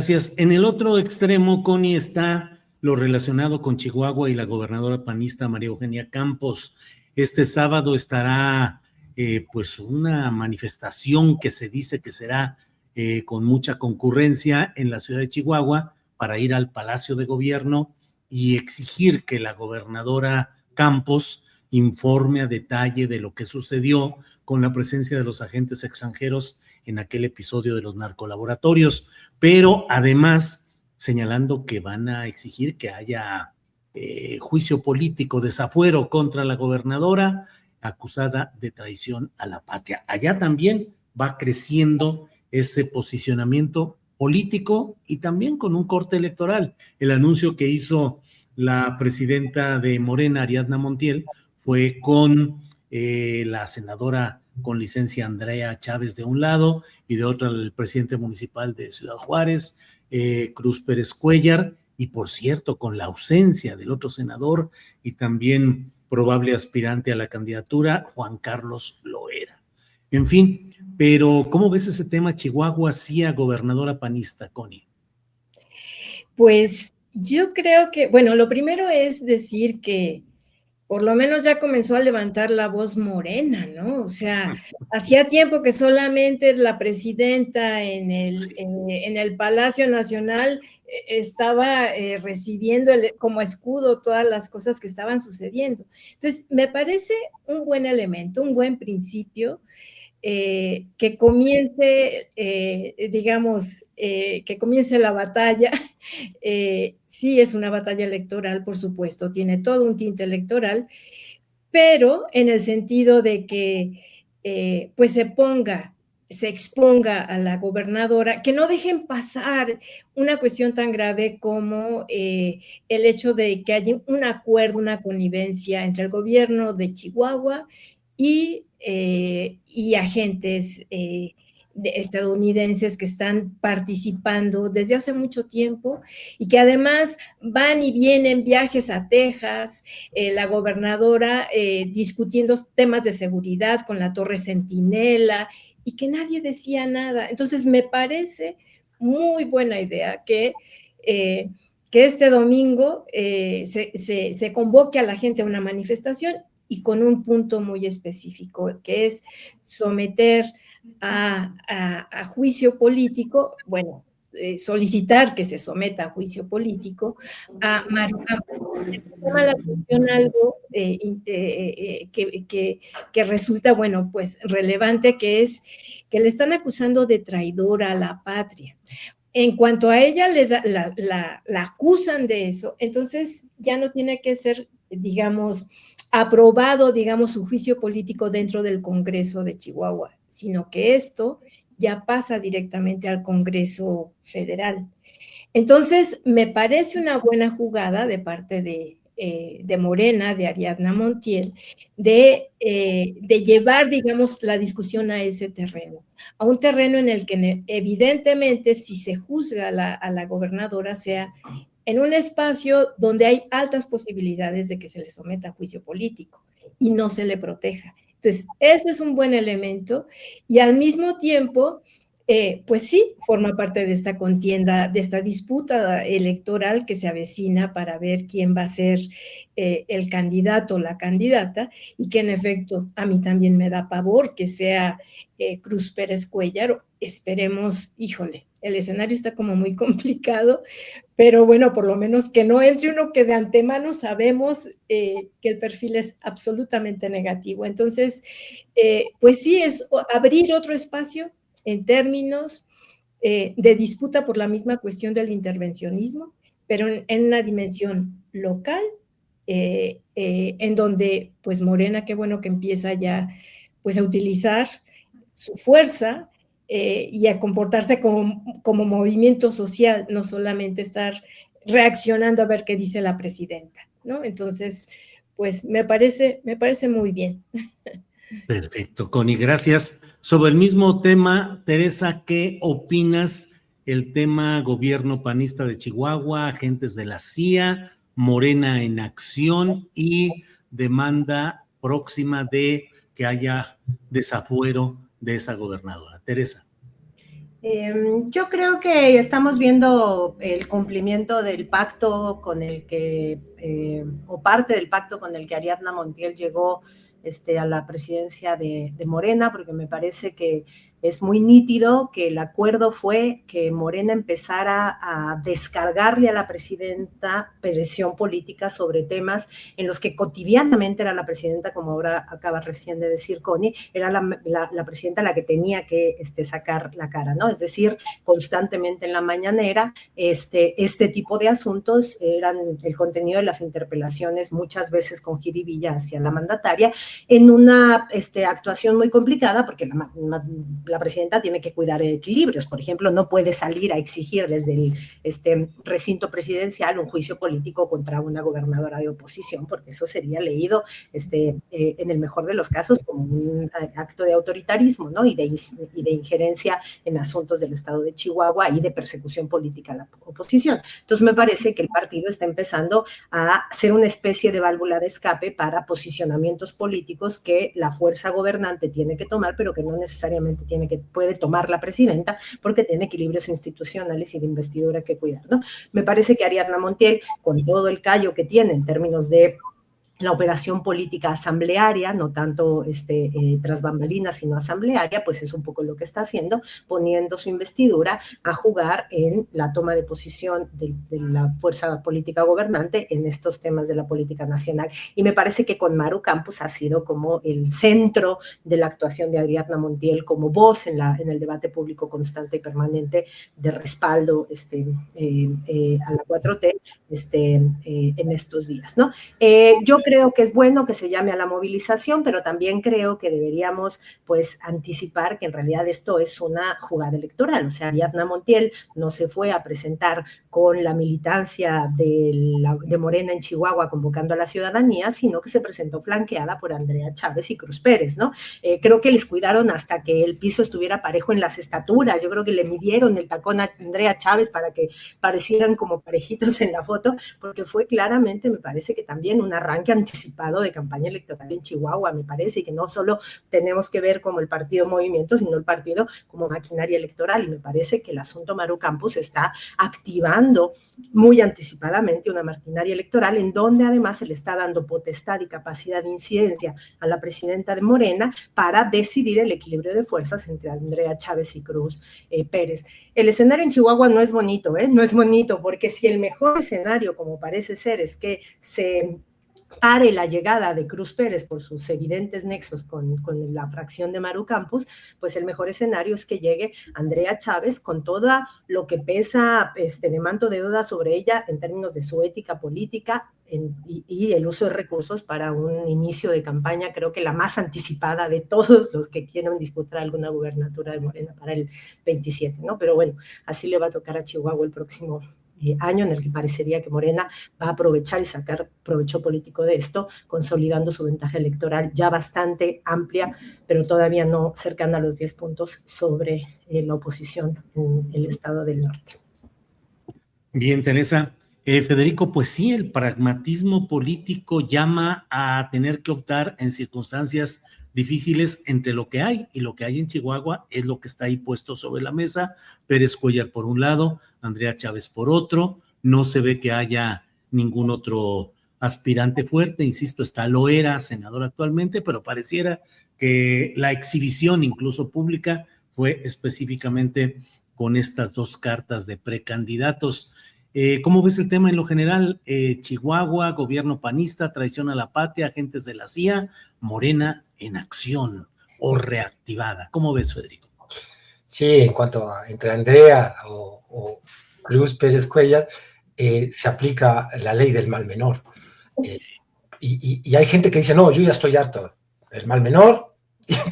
Gracias. En el otro extremo, Connie, está lo relacionado con Chihuahua y la gobernadora panista María Eugenia Campos. Este sábado estará pues una manifestación que se dice que será con mucha concurrencia en la ciudad de Chihuahua para ir al Palacio de Gobierno y exigir que la gobernadora Campos informe a detalle de lo que sucedió con la presencia de los agentes extranjeros en aquel episodio de los narcolaboratorios, pero además señalando que van a exigir que haya juicio político, desafuero contra la gobernadora acusada de traición a la patria. Allá también va creciendo ese posicionamiento político y también con un corte electoral. El anuncio que hizo la presidenta de Morena, Ariadna Montiel, fue con la senadora con licencia Andrea Chávez de un lado y de otro el presidente municipal de Ciudad Juárez, Cruz Pérez Cuéllar, y por cierto, con la ausencia del otro senador y también probable aspirante a la candidatura, Juan Carlos Loera. En fin, pero ¿cómo ves ese tema Chihuahua sí a gobernadora panista, Connie? Pues yo creo que, bueno, lo primero es decir que por lo menos ya comenzó a levantar la voz Morena, ¿no? O sea, hacía tiempo que solamente la presidenta en el Palacio Nacional estaba recibiendo como escudo todas las cosas que estaban sucediendo. Entonces, me parece un buen elemento, un buen principio, que comience, digamos, que comience la batalla. Sí es una batalla electoral, por supuesto, tiene todo un tinte electoral, pero en el sentido de que pues se exponga a la gobernadora, que no dejen pasar una cuestión tan grave como el hecho de que haya un acuerdo, una connivencia entre el gobierno de Chihuahua y agentes estadounidenses que están participando desde hace mucho tiempo y que además van y vienen viajes a Texas, la gobernadora discutiendo temas de seguridad con la Torre Centinela y que nadie decía nada. Entonces me parece muy buena idea que este domingo se convoque a la gente a una manifestación y con un punto muy específico, que es someter a juicio político, bueno, solicitar que se someta a juicio político a Maru Campos. Me llama la atención algo que resulta, bueno, pues relevante, que es que le están acusando de traidora a la patria. En cuanto a ella la acusan de eso, entonces ya no tiene que ser, digamos, aprobado, digamos, su juicio político dentro del Congreso de Chihuahua, sino que esto ya pasa directamente al Congreso Federal. Entonces, me parece una buena jugada de parte de Morena, de Ariadna Montiel, de llevar, digamos, la discusión a ese terreno, a un terreno en el que evidentemente si se juzga a la gobernadora sea en un espacio donde hay altas posibilidades de que se le someta a juicio político y no se le proteja. Entonces, eso es un buen elemento y al mismo tiempo pues sí, forma parte de esta contienda, de esta disputa electoral que se avecina para ver quién va a ser el candidato o la candidata, y que en efecto a mí también me da pavor que sea Cruz Pérez Cuéllar. Esperemos, híjole, el escenario está como muy complicado, pero bueno, por lo menos que no entre uno que de antemano sabemos que el perfil es absolutamente negativo. Entonces, pues sí, es abrir otro espacio en términos de disputa por la misma cuestión del intervencionismo, pero en una dimensión local, en donde pues Morena, qué bueno que empieza ya pues a utilizar su fuerza y a comportarse como movimiento social, no solamente estar reaccionando a ver qué dice la presidenta, ¿no? Entonces, pues me parece muy bien. Perfecto, Connie, gracias. Sobre el mismo tema, Teresa, ¿qué opinas el tema gobierno panista de Chihuahua, agentes de la CIA, Morena en acción y demanda próxima de que haya desafuero de esa gobernadora? Teresa. Yo creo que estamos viendo el cumplimiento del pacto con el que, o parte del pacto con el que Ariadna Montiel llegó a la presidencia de Morena, porque me parece que es muy nítido que el acuerdo fue que Morena empezara a descargarle a la presidenta presión política sobre temas en los que cotidianamente era la presidenta, como ahora acaba recién de decir Connie, era la presidenta la que tenía que sacar la cara, ¿no? Es decir, constantemente en la mañanera, este tipo de asuntos eran el contenido de las interpelaciones, muchas veces con jiribilla hacia la mandataria, en una actuación muy complicada, porque la presidenta tiene que cuidar equilibrios. Por ejemplo, no puede salir a exigir desde el recinto presidencial un juicio político contra una gobernadora de oposición, porque eso sería leído en el mejor de los casos como un acto de autoritarismo, ¿no? Y de injerencia en asuntos del estado de Chihuahua y de persecución política a la oposición. Entonces me parece que el partido está empezando a ser una especie de válvula de escape para posicionamientos políticos que la fuerza gobernante tiene que tomar, pero que no necesariamente puede tomar la presidenta, porque tiene equilibrios institucionales y de investidura que cuidar, ¿no? Me parece que Ariadna Montiel, con todo el callo que tiene en términos de la operación política asamblearia, no tanto tras bambalinas, sino asamblearia, pues es un poco lo que está haciendo, poniendo su investidura a jugar en la toma de posición de la fuerza política gobernante en estos temas de la política nacional. Y me parece que con Maru Campos ha sido como el centro de la actuación de Ariadna Montiel como voz en el debate público constante y permanente de respaldo a la 4T en estos días, ¿no? Yo creo que es bueno que se llame a la movilización, pero también creo que deberíamos, pues, anticipar que en realidad esto es una jugada electoral. O sea, Ariadna Montiel no se fue a presentar con la militancia de Morena en Chihuahua convocando a la ciudadanía, sino que se presentó flanqueada por Andrea Chávez y Cruz Pérez, ¿no? Creo que les cuidaron hasta que el piso estuviera parejo en las estaturas. Yo creo que le midieron el tacón a Andrea Chávez para que parecieran como parejitos en la foto, porque fue claramente, me parece que también un arranque anticipado de campaña electoral en Chihuahua, me parece, y que no solo tenemos que ver como el partido movimiento, sino el partido como maquinaria electoral, y me parece que el asunto Maru Campos está activando muy anticipadamente una maquinaria electoral en donde además se le está dando potestad y capacidad de incidencia a la presidenta de Morena para decidir el equilibrio de fuerzas entre Andrea Chávez y Cruz Pérez. El escenario en Chihuahua no es bonito, no es bonito, porque si el mejor escenario, como parece ser, es que se pare la llegada de Cruz Pérez por sus evidentes nexos con la fracción de Maru Campos, pues el mejor escenario es que llegue Andrea Chávez con todo lo que pesa de manto de duda sobre ella en términos de su ética política y el uso de recursos para un inicio de campaña, creo que la más anticipada de todos los que quieran disputar alguna gubernatura de Morena para el 27, ¿no? Pero bueno, así le va a tocar a Chihuahua el próximo año, en el que parecería que Morena va a aprovechar y sacar provecho político de esto, consolidando su ventaja electoral ya bastante amplia, pero todavía no cercana a los 10 puntos sobre la oposición en el estado del norte. Bien, Teresa. Federico, pues sí, el pragmatismo político llama a tener que optar en circunstancias difíciles entre lo que hay, y lo que hay en Chihuahua es lo que está ahí puesto sobre la mesa. Pérez Cuellar por un lado, Andrea Chávez por otro. No se ve que haya ningún otro aspirante fuerte, insisto, está Loera, senador actualmente, pero pareciera que la exhibición incluso pública fue específicamente con estas dos cartas de precandidatos. ¿Cómo ves el tema en lo general? Chihuahua, gobierno panista, traición a la patria, agentes de la CIA, Morena en acción o reactivada. ¿Cómo ves, Federico? Sí, en cuanto a entre Andrea o Cruz Pérez Cuellar, se aplica la ley del mal menor. Y hay gente que dice, no, yo ya estoy harto del mal menor,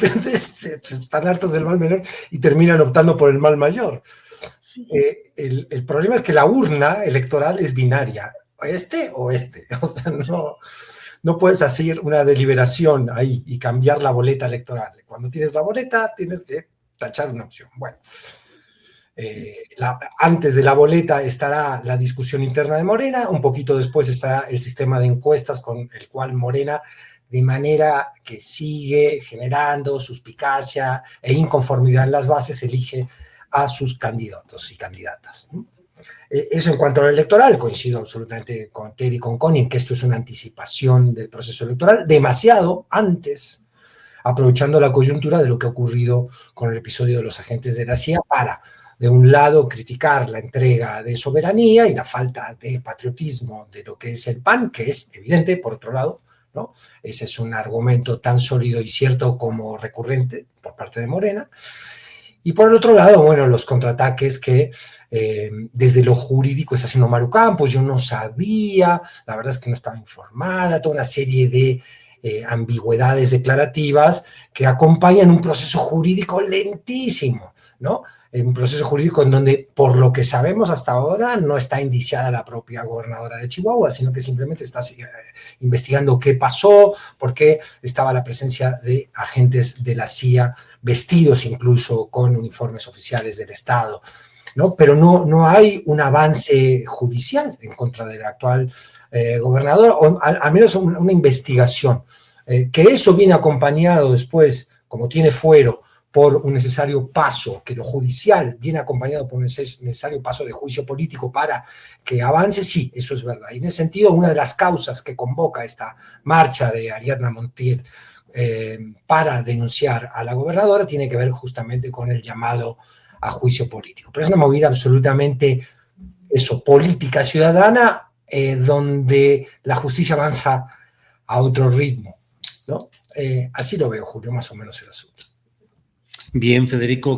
pero entonces están hartos del mal menor y terminan optando por el mal mayor. Sí. El problema es que la urna electoral es binaria, este o este. O sea, no puedes hacer una deliberación ahí y cambiar la boleta electoral. Cuando tienes la boleta, tienes que tachar una opción. Bueno, antes de la boleta estará la discusión interna de Morena, un poquito después estará el sistema de encuestas con el cual Morena, de manera que sigue generando suspicacia e inconformidad en las bases, elige a sus candidatos y candidatas, ¿no? Eso en cuanto al electoral, coincido absolutamente con Ted y con Connie en que esto es una anticipación del proceso electoral, demasiado antes, aprovechando la coyuntura de lo que ha ocurrido con el episodio de los agentes de la CIA para, de un lado, criticar la entrega de soberanía y la falta de patriotismo de lo que es el PAN, que es evidente, por otro lado, ¿no? Ese es un argumento tan sólido y cierto como recurrente por parte de Morena. Y por el otro lado, bueno, los contraataques que desde lo jurídico está haciendo Maru Campos, yo no sabía, la verdad es que no estaba informada, toda una serie de ambigüedades declarativas que acompañan un proceso jurídico lentísimo, ¿no? Un proceso jurídico en donde, por lo que sabemos hasta ahora, no está indiciada la propia gobernadora de Chihuahua, sino que simplemente está investigando qué pasó, por qué estaba la presencia de agentes de la CIA vestidos incluso con uniformes oficiales del Estado, ¿no? Pero no hay un avance judicial en contra del actual gobernador, o al menos una investigación. Que eso viene acompañado después, como tiene fuero, por un necesario paso, que lo judicial viene acompañado por un necesario paso de juicio político para que avance, sí, eso es verdad. Y en ese sentido, una de las causas que convoca esta marcha de Ariadna Montiel para denunciar a la gobernadora tiene que ver justamente con el llamado a juicio político. Pero es una movida absolutamente, política ciudadana, donde la justicia avanza a otro ritmo, ¿no? Así lo veo, Julio, más o menos el asunto. Bien, Federico.